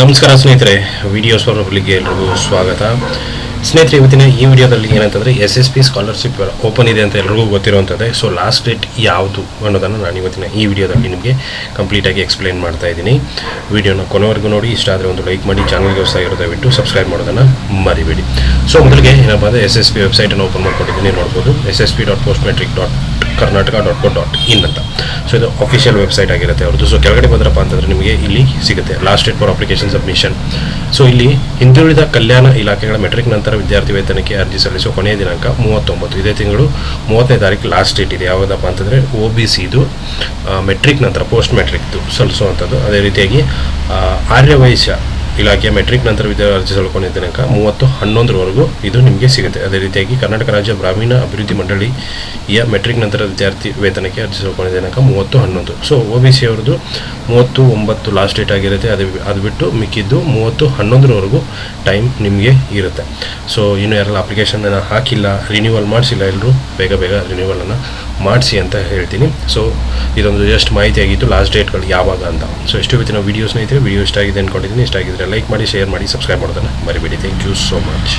ನಮಸ್ಕಾರ ಸ್ನೇಹಿತರೆ, videos for ಪಬ್ಲಿಕ್ಗೆ ಎಲ್ರಿಗೂ ಸ್ವಾಗತ. ಸ್ನೇಹಿತರೆ, ಇವತ್ತಿನ ಈ ವಿಡಿಯೋದಲ್ಲಿ ಏನಂತಂದರೆ SSP ಸ್ಕಾಲರ್ಶಿಪ್ ಓಪನ್ ಇದೆ ಅಂತ ಎಲ್ರಿಗೂ ಗೊತ್ತಿರುವಂಥದ್ದೇ. ಸೊ ಲಾಸ್ಟ್ ಡೇಟ್ ಯಾವುದು ಅನ್ನೋದನ್ನು ನಾನು ಇವತ್ತಿನ ಈ ವಿಡಿಯೋದಲ್ಲಿ ನಿಮಗೆ ಕಂಪ್ಲೀಟಾಗಿ ಎಕ್ಸ್ಪ್ಲೇನ್ ಮಾಡ್ತಾ ಇದ್ದೀನಿ. ವಿಡಿಯೋನ ಕೊನೆವರೆಗೂ ನೋಡಿ. ಇಷ್ಟ ಆದರೆ ಒಂದು ಲೈಕ್ ಮಾಡಿ, ಚಾನಲ್ಗೆ ಹೊಸ ಇರೋ ದಯವಿಟ್ಟು ಸಬ್ಸ್ಕ್ರೈಬ್ ಮಾಡೋದನ್ನು ಮರಿಬೇಡಿ. ಸೊ ಮೊದಲಿಗೆ ಏನಪ್ಪ ಅಂದರೆ SSP ವೆಬ್ಸೈಟನ್ನು ಓಪನ್ ಮಾಡ್ಕೊಂಡಿದ್ದೀನಿ, ನೋಡ್ಬೋದು. ssp.postmatric.karnataka.co.in ಅಂತ. ಸೊ ಇದು ಅಫಿಷಿಯಲ್ ವೆಬ್ಸೈಟ್ ಆಗಿರುತ್ತೆ ಅವ್ರದ್ದು. ಸೊ ಕೆಳಗಡೆ ಬಂದ್ರಪ್ಪ ಅಂತಂದರೆ ನಿಮಗೆ ಇಲ್ಲಿ ಸಿಗುತ್ತೆ last date for application submission. So ಇಲ್ಲಿ ಹಿಂದುಳಿದ ಕಲ್ಯಾಣ ಇಲಾಖೆಗಳ ಮೆಟ್ರಿಕ್ ನಂತರ ವಿದ್ಯಾರ್ಥಿ ವೇತನಕ್ಕೆ ಅರ್ಜಿ ಸಲ್ಲಿಸುವ ಕೊನೆಯ ದಿನಾಂಕ 39, ಇದೇ ತಿಂಗಳು 30ನೇ ತಾರೀಕು ಲಾಸ್ಟ್ ಡೇಟ್ ಇದೆ. ಯಾವುದಪ್ಪ ಅಂತಂದರೆ OBC ಇದು ಮೆಟ್ರಿಕ್ ನಂತರ ಪೋಸ್ಟ್ ಮೆಟ್ರಿಕ್ದು ಸಲ್ಲಿಸುವಂಥದ್ದು. ಅದೇ ರೀತಿಯಾಗಿ ಆರ್ಯವೈಶ್ಯ ಇಲಾಖೆಯ ಮೆಟ್ರಿಕ್ ನಂತರ ವಿದ್ಯಾರ್ಥಿ ಅರ್ಜಿ ಸಲ್ಲಿಸುವ ದಿನಾಂಕ 30/11 ಇದು ನಿಮಗೆ ಸಿಗುತ್ತೆ. ಅದೇ ರೀತಿಯಾಗಿ ಕರ್ನಾಟಕ ರಾಜ್ಯ ಗ್ರಾಮೀಣ ಅಭಿವೃದ್ಧಿ ಮಂಡಳಿಯ ಮೆಟ್ರಿಕ್ ನಂತರ ವಿದ್ಯಾರ್ಥಿ ವೇತನಕ್ಕೆ ಅರ್ಜಿ ಸಲ್ಲಿಸುವ ದಿನಾಂಕ 30/11. ಸೊ OBC ಅವ್ರದ್ದು 30/9 ಲಾಸ್ಟ್ ಡೇಟ್ ಆಗಿರುತ್ತೆ. ಅದು ಬಿಟ್ಟು ಮಿಕ್ಕಿದ್ದು 30/11 ಟೈಮ್ ನಿಮಗೆ ಇರುತ್ತೆ. ಸೊ ಇನ್ನು ಯಾರೆಲ್ಲ ಅಪ್ಲಿಕೇಶನನ್ನು ಹಾಕಿಲ್ಲ, ರಿನ್ಯೂವಲ್ ಮಾಡಿಸಿಲ್ಲ, ಎಲ್ಲರೂ ಬೇಗ ರಿನ್ಯೂವಲನ್ನು ಮಾಡಿಸಿ ಅಂತ ಹೇಳ್ತೀನಿ. ಸೊ ಇದೊಂದು ಜಸ್ಟ್ ಮಾಹಿತಿ ಆಗಿತ್ತು, ಲಾಸ್ಟ್ ಡೇಟ್ಗಳು ಯಾವಾಗ ಅಂತ. ಸೊ ಎಷ್ಟು ಇವತ್ತಿನ ವೀಡಿಯೋ ಸ್ನೇಹಿತರೆ, ವಿಡಿಯೋ ಇಷ್ಟ ಆಗಿದೆ ಅಂದ್ಕೊಂಡಿದ್ದೀನಿ. ಇಷ್ಟ ಆಗಿದ್ದರೆ ಲೈಕ್ ಮಾಡಿ, ಶೇರ್ ಮಾಡಿ, ಸಬ್ಸ್ಕ್ರೈಬ್ ಮಾಡೋದನ್ನು ಮರಿಬೇಡಿ. Thank you so much.